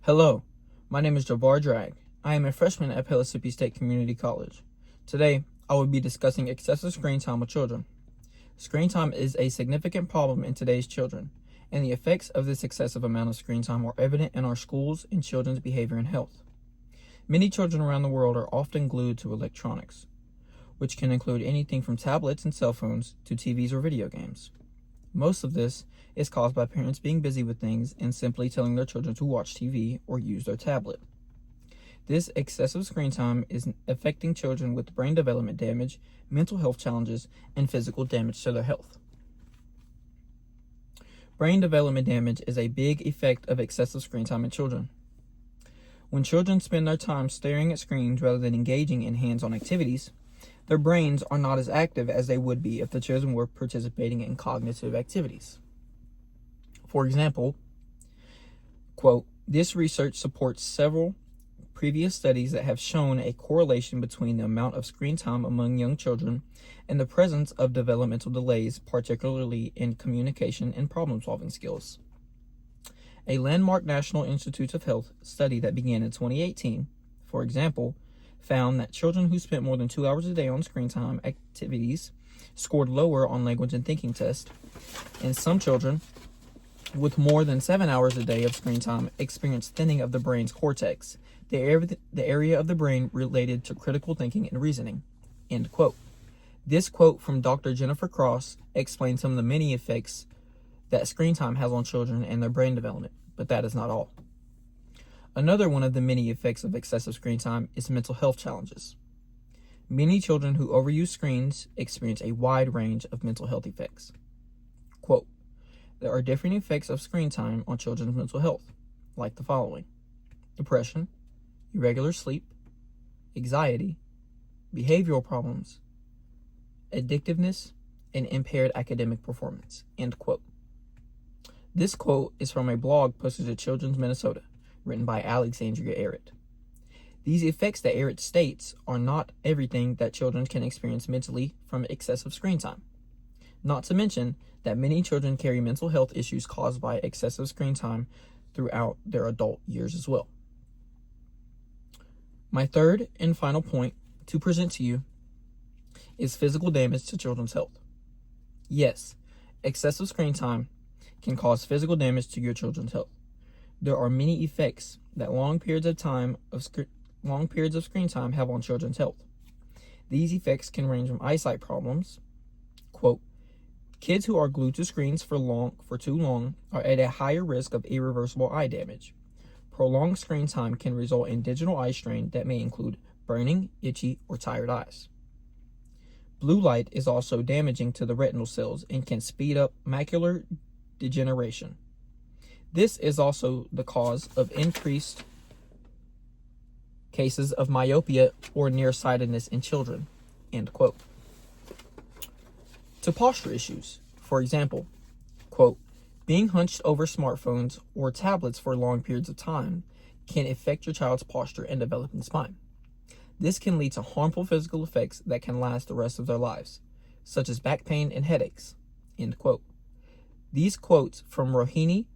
Hello, my name is Javar Drag. I am a freshman at Pellissippi State Community College. Today, I will be discussing excessive screen time with children. Screen time is a significant problem in today's children, and the effects of this excessive amount of screen time are evident in our schools and children's behavior and health. Many children around the world are often glued to electronics, which can include anything from tablets and cell phones to TVs or video games. Most of this is caused by parents being busy with things and simply telling their children to watch TV or use their tablet. This excessive screen time is affecting children with brain development damage, mental health challenges, and physical damage to their health. Brain development damage is a big effect of excessive screen time in children. When children spend their time staring at screens rather than engaging in hands-on activities, their brains are not as active as they would be if the children were participating in cognitive activities. For example, quote, "This research supports several previous studies that have shown a correlation between the amount of screen time among young children and the presence of developmental delays, particularly in communication and problem-solving skills." A landmark National Institutes of Health study that began in 2018, for example, found that children who spent more than 2 hours a day on screen time activities scored lower on language and thinking tests, and some children with more than 7 hours a day of screen time experienced thinning of the brain's cortex, the area of the brain related to critical thinking and reasoning. End quote. This quote from Dr. Jennifer Cross explains some of the many effects that screen time has on children and their brain development, but that is not all. Another one of the many effects of excessive screen time is mental health challenges. Many children who overuse screens experience a wide range of mental health effects. Quote, "There are different effects of screen time on children's mental health, like the following: depression, irregular sleep, anxiety, behavioral problems, addictiveness, and impaired academic performance." End quote. This quote is from a blog posted to Children's Minnesota, written by Alexandria Arrett. These effects that Arrett states are not everything that children can experience mentally from excessive screen time. Not to mention that many children carry mental health issues caused by excessive screen time throughout their adult years as well. My third and final point to present to you is physical damage to children's health. Yes, excessive screen time can cause physical damage to your children's health. There are many effects that long periods of screen time have on children's health. These effects can range from eyesight problems. Quote, "Kids who are glued to screens for too long are at a higher risk of irreversible eye damage. Prolonged screen time can result in digital eye strain that may include burning, itchy, or tired eyes. Blue light is also damaging to the retinal cells and can speed up macular degeneration. This is also the cause of increased cases of myopia or nearsightedness in children." End quote. To posture issues, for example, quote, "Being hunched over smartphones or tablets for long periods of time can affect your child's posture and developing spine. This can lead to harmful physical effects that can last the rest of their lives, such as back pain and headaches." End quote. These quotes from Rohini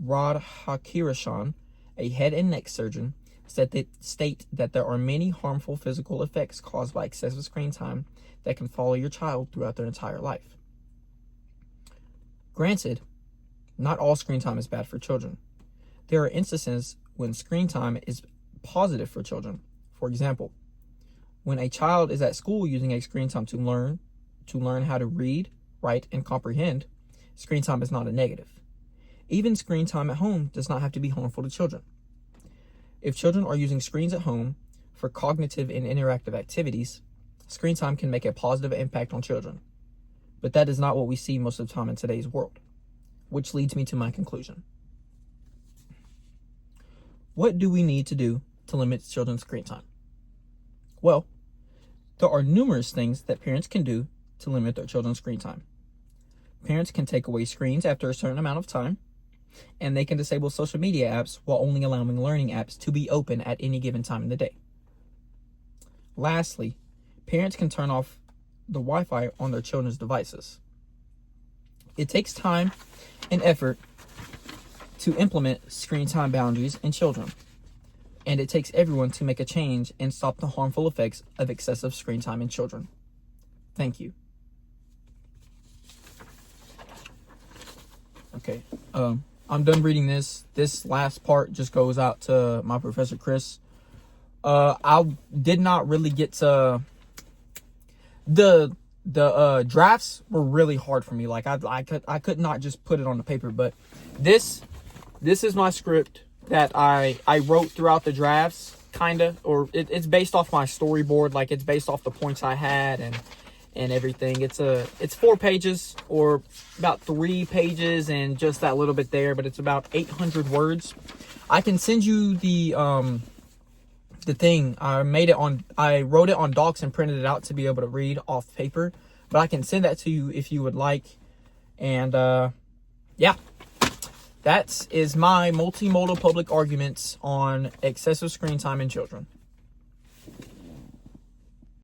Radhakirishan, a head and neck surgeon, state that there are many harmful physical effects caused by excessive screen time that can follow your child throughout their entire life. Granted, not all screen time is bad for children. There are instances when screen time is positive for children. For example, when a child is at school using a screen time to learn how to read, write, and comprehend, screen time is not a negative. Even screen time at home does not have to be harmful to children. If children are using screens at home for cognitive and interactive activities, screen time can make a positive impact on children. But that is not what we see most of the time in today's world, which leads me to my conclusion. What do we need to do to limit children's screen time? Well, there are numerous things that parents can do to limit their children's screen time. Parents can take away screens after a certain amount of time, and they can disable social media apps while only allowing learning apps to be open at any given time in the day. Lastly, parents can turn off the Wi-Fi on their children's devices. It takes time and effort to implement screen time boundaries in children. And it takes everyone to make a change and stop the harmful effects of excessive screen time in children. Thank you. Okay, I'm done reading this. This last part just goes out to my professor, Chris. I did not really get to... The drafts were really hard for me. Like, I could not just put it on the paper, but this is my script that I wrote throughout the drafts, kind of, or it's based off my storyboard. Like, it's based off the points I had and everything. It's 4 pages, or about 3 pages and just that little bit there, but it's about 800 words. I can send you the thing. I wrote it on docs and printed it out to be able to read off paper, but I can send that to you if you would like. And yeah, that is my multimodal public arguments on excessive screen time in children.